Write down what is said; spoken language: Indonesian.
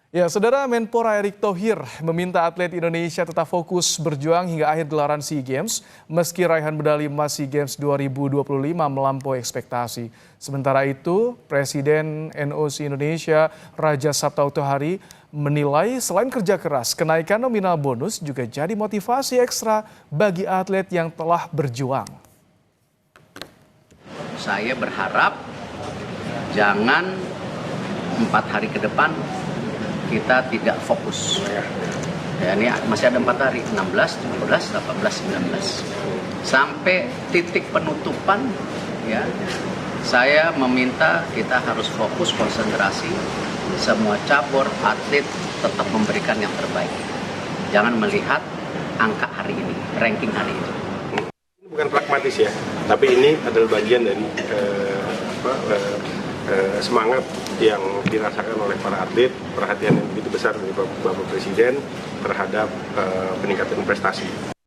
Ya, Saudara Menpora Erick Thohir meminta atlet Indonesia tetap fokus berjuang hingga akhir gelaran SEA Games meski raihan medali emas SEA Games 2025 melampaui ekspektasi. Sementara itu, Presiden NOC Indonesia Raja Sabta Utahari menilai selain kerja keras, kenaikan nominal bonus juga jadi motivasi ekstra bagi atlet yang telah berjuang. Saya berharap jangan 4 hari ke depan kita tidak fokus. Ya, ini masih ada 4 hari, 16, 17, 18, 19. Sampai titik penutupan, ya, saya meminta kita harus fokus, konsentrasi, semua cabur, atlet tetap memberikan yang terbaik. Jangan melihat angka hari ini, ranking hari ini. Ini bukan pragmatis ya, tapi ini adalah bagian dari semangat yang dirasakan oleh para atlet, perhatian yang begitu besar dari Bapak Presiden terhadap peningkatan prestasi.